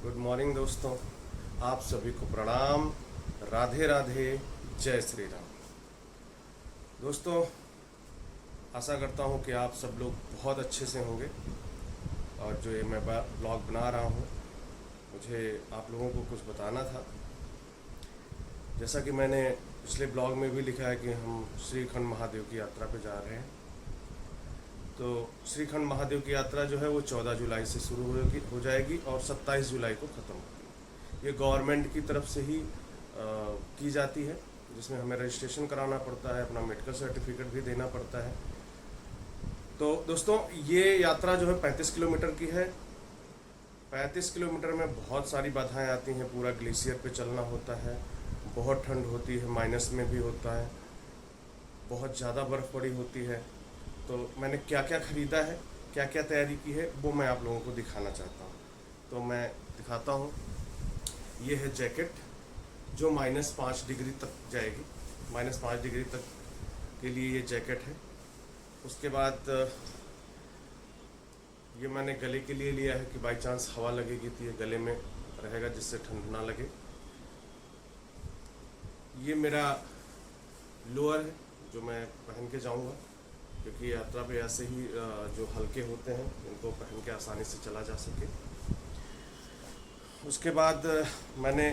Good morning दोस्तों, आप सभी को प्रणाम। राधे राधे, जय श्री राम। दोस्तों, आशा करता हूँ कि आप सब लोग बहुत अच्छे से होंगे। और जो ये मैं ब्लॉग बना रहा हूँ, मुझे आप लोगों को कुछ बताना था। जैसा कि मैंने पिछले ब्लॉग में भी लिखा है कि हम श्रीखंड महादेव की यात्रा पे जा रहे हैं। तो श्रीखंड महादेव की यात्रा जो है वो 14 जुलाई से शुरू हो जाएगी और 27 जुलाई को ख़त्म होगी। ये गवर्नमेंट की तरफ से ही की जाती है, जिसमें हमें रजिस्ट्रेशन कराना पड़ता है, अपना मेडिकल सर्टिफिकेट भी देना पड़ता है। तो दोस्तों, ये यात्रा जो है 35 किलोमीटर की है। 35 किलोमीटर में बहुत सारी बाधाएं आती हैं। पूरा ग्लेशियर पे चलना होता है, बहुत ठंड होती है, माइनस में भी होता है, बहुत ज़्यादा बर्फ़ पड़ी होती है। तो मैंने क्या क्या ख़रीदा है, क्या क्या तैयारी की है, वो मैं आप लोगों को दिखाना चाहता हूँ। तो मैं दिखाता हूँ। ये है जैकेट जो -5 डिग्री तक जाएगी। -5 डिग्री तक के लिए ये जैकेट है। उसके बाद ये मैंने गले के लिए लिया है कि बाई चांस हवा लगेगी तो ये गले में रहेगा, जिससे ठंड ना लगे। ये मेरा लोअर है जो मैं पहन के जाऊंगा, क्योंकि यात्रा पे ऐसे ही जो हल्के होते हैं इनको पहन के आसानी से चला जा सके। उसके बाद मैंने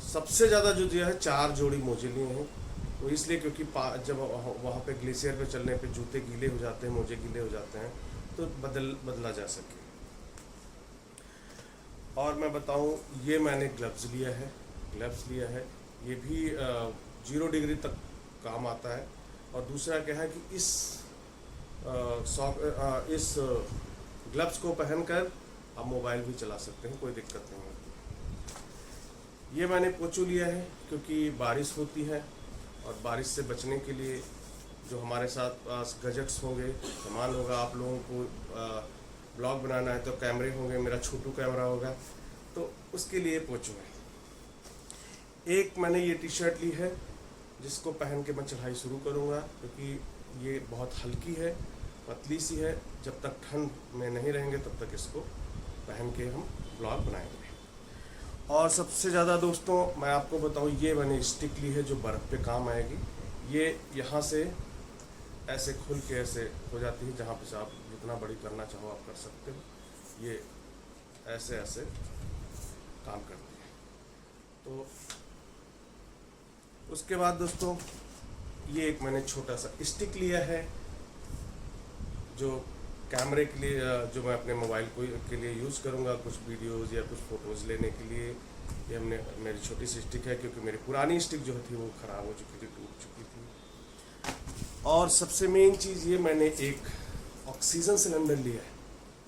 सबसे ज़्यादा जो दिया है 4 जोड़ी मोजे लिए हैं। वो इसलिए क्योंकि जब वहाँ पे ग्लेशियर पे चलने पे जूते गीले हो जाते हैं, मोजे गीले हो जाते हैं, तो बदला जा सके। और मैं बताऊँ, ये मैंने ग्लव्स लिया है। ये भी 0 डिग्री तक काम आता है। और दूसरा क्या है कि इस ग्लव्स को पहनकर आप मोबाइल भी चला सकते हैं, कोई दिक्कत नहीं है। ये मैंने पोंचो लिया है क्योंकि बारिश होती है, और बारिश से बचने के लिए जो हमारे साथ पास गजट्स होंगे, सामान होगा, आप लोगों को ब्लॉग बनाना है तो कैमरे होंगे, मेरा छोटू कैमरा होगा, तो उसके लिए पोंचो है। एक मैंने ये टी शर्ट ली है जिसको पहन के मैं चढ़ाई शुरू करूँगा, क्योंकि ये बहुत हल्की है, पतली सी है। जब तक ठंड में नहीं रहेंगे तब तक इसको पहन के हम ब्लॉग बनाएंगे। और सबसे ज़्यादा दोस्तों, मैं आपको बताऊँ, ये मैंने स्टिक ली है जो बर्फ़ पे काम आएगी। ये यहाँ से ऐसे खुल के ऐसे हो जाती है, जहाँ पे आप जितना बड़ी करना चाहो आप कर सकते हो। ये ऐसे ऐसे काम करती है। तो उसके बाद दोस्तों, ये एक मैंने छोटा सा स्टिक लिया है जो कैमरे के लिए, जो मैं अपने मोबाइल के लिए यूज़ करूँगा, कुछ वीडियोज़ या कुछ फ़ोटोज़ लेने के लिए। ये मेरी छोटी सी स्टिक है, क्योंकि मेरी पुरानी स्टिक जो थी वो ख़राब हो चुकी थी, टूट चुकी थी। और सबसे मेन चीज़, ये मैंने एक ऑक्सीजन सिलेंडर लिया है,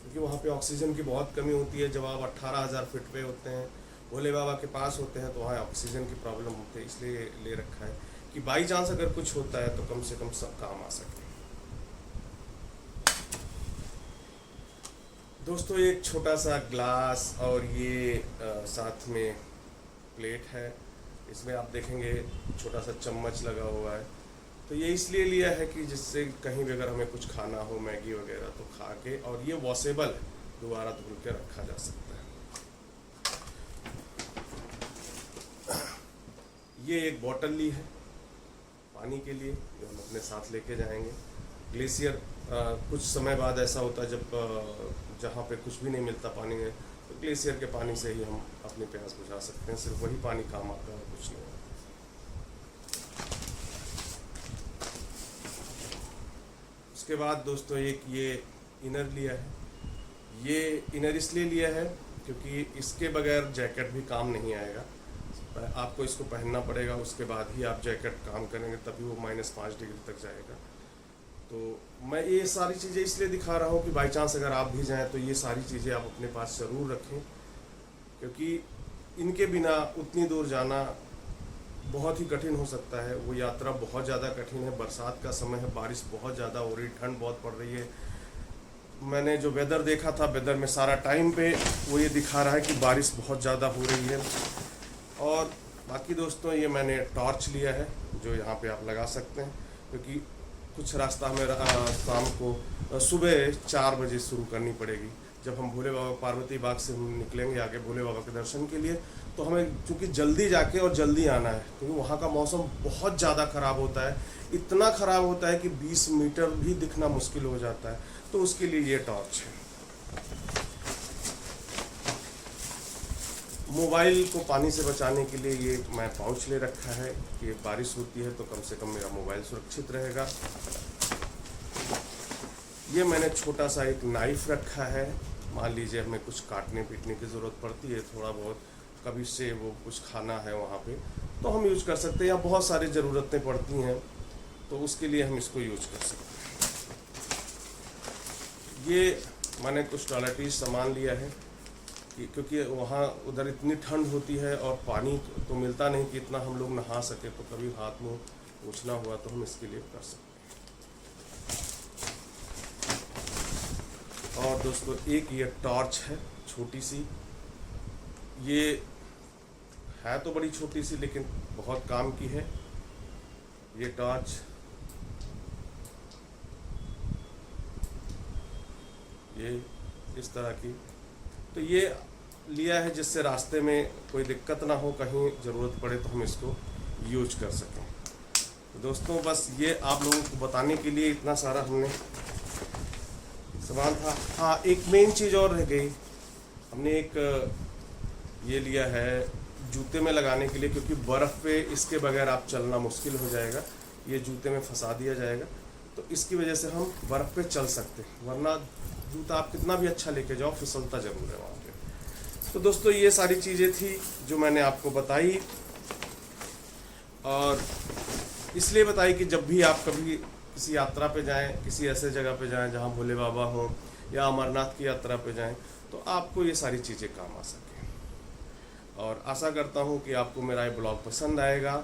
क्योंकि वहाँ पे ऑक्सीजन की बहुत कमी होती है। जब आप 18,000 फीट पे होते हैं, भोले बाबा के पास होते हैं, तो वहाँ ऑक्सीजन की प्रॉब्लम होती है। इसलिए ले रखा है कि बाई चांस अगर कुछ होता है तो कम से कम सब काम आ सके। दोस्तों, एक छोटा सा ग्लास और ये साथ में प्लेट है। इसमें आप देखेंगे छोटा सा चम्मच लगा हुआ है। तो ये इसलिए लिया है कि जिससे कहीं भी अगर हमें कुछ खाना हो, मैगी वगैरह, तो खा के, और ये वॉशेबल है, दोबारा धुल के रखा जा सकता है। ये एक बॉटल ली है पानी के लिए, जो हम अपने साथ लेके जाएंगे। ग्लेशियर कुछ समय बाद ऐसा होता है जब जहाँ पे कुछ भी नहीं मिलता पानी में, तो ग्लेशियर के पानी से ही हम अपनी प्यास बुझा सकते हैं। सिर्फ वही पानी काम आता है, कुछ नहीं। उसके बाद दोस्तों, एक ये इनर लिया है। ये इनर इसलिए लिया है क्योंकि इसके बगैर जैकेट भी काम नहीं आएगा। आपको इसको पहनना पड़ेगा, उसके बाद ही आप जैकेट काम करेंगे, तभी वो -5 डिग्री तक जाएगा। तो मैं ये सारी चीज़ें इसलिए दिखा रहा हूँ कि बाई चांस अगर आप भी जाएं तो ये सारी चीज़ें आप अपने पास ज़रूर रखें, क्योंकि इनके बिना उतनी दूर जाना बहुत ही कठिन हो सकता है। वो यात्रा बहुत ज़्यादा कठिन है। बरसात का समय है, बारिश बहुत ज़्यादा हो रही, ठंड बहुत पड़ रही है। मैंने जो वेदर देखा था, वेदर में सारा टाइम पे वो ये दिखा रहा है कि बारिश बहुत ज़्यादा हो रही है। और बाकी दोस्तों, ये मैंने टॉर्च लिया है जो यहाँ पे आप लगा सकते हैं, क्योंकि कुछ रास्ता हमें शाम को सुबह 4 बजे शुरू करनी पड़ेगी। जब हम भोले बाबा पार्वती बाग से हम निकलेंगे आगे भोले बाबा के दर्शन के लिए, तो हमें चूँकि जल्दी जाके और जल्दी आना है, क्योंकि वहाँ का मौसम बहुत ज़्यादा ख़राब होता है, इतना ख़राब होता है कि 20 मीटर भी दिखना मुश्किल हो जाता है। तो उसके लिए ये टॉर्च है। मोबाइल को पानी से बचाने के लिए ये मैं पाउच ले रखा है कि बारिश होती है तो कम से कम मेरा मोबाइल सुरक्षित रहेगा। ये मैंने छोटा सा एक नाइफ़ रखा है, मान लीजिए हमें कुछ काटने पीटने की ज़रूरत पड़ती है, थोड़ा बहुत कभी से वो कुछ खाना है वहाँ पे, तो हम यूज कर सकते हैं, या बहुत सारी ज़रूरतें पड़ती हैं तो उसके लिए हम इसको यूज कर सकते हैं। ये मैंने कुछ टॉयलेटरीज सामान लिया है क्योंकि वहाँ उधर इतनी ठंड होती है और पानी तो मिलता नहीं कि इतना हम लोग नहा सके, तो कभी हाथ मुँह पोंछना हुआ तो हम इसके लिए कर सकते हैं। और दोस्तों एक ये टॉर्च है छोटी सी, ये है तो बड़ी छोटी सी लेकिन बहुत काम की है। ये टॉर्च ये इस तरह की, तो ये लिया है जिससे रास्ते में कोई दिक्कत ना हो, कहीं ज़रूरत पड़े तो हम इसको यूज कर सकें। तो दोस्तों बस ये आप लोगों को बताने के लिए इतना सारा हमने सामान था। हाँ, एक मेन चीज़ और रह गई, हमने एक ये लिया है जूते में लगाने के लिए, क्योंकि बर्फ़ पे इसके बगैर आप चलना मुश्किल हो जाएगा, ये जूते में फंसा दिया जाएगा, तो इसकी वजह से हम बर्फ़ पे चल सकते हैं, वरना जूता आप कितना भी अच्छा लेके जाओ फिसलता ज़रूर है वहाँ पे। तो दोस्तों ये सारी चीज़ें थी जो मैंने आपको बताई, और इसलिए बताई कि जब भी आप कभी किसी यात्रा पे जाएं, किसी ऐसे जगह पे जाएं जहाँ भोले बाबा हों, या अमरनाथ की यात्रा पे जाएं, तो आपको ये सारी चीज़ें काम आ सकें। और आशा करता हूँ कि आपको मेरा ये ब्लॉग पसंद आएगा।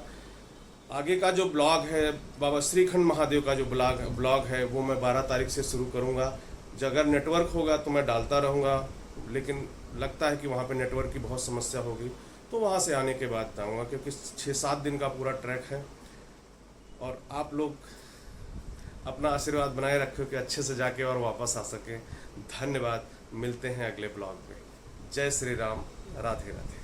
आगे का जो ब्लॉग है बाबा श्रीखंड महादेव का जो ब्लॉग है वो मैं 12 तारीख से शुरू करूँगा। अगर नेटवर्क होगा तो मैं डालता रहूँगा, लेकिन लगता है कि वहाँ पे नेटवर्क की बहुत समस्या होगी, तो वहाँ से आने के बाद आऊँगा, क्योंकि 6-7 दिन का पूरा ट्रैक है। और आप लोग अपना आशीर्वाद बनाए रखो कि अच्छे से जाके और वापस आ सकें। धन्यवाद, मिलते हैं अगले ब्लॉग में। जय श्री राम, राधे राधे।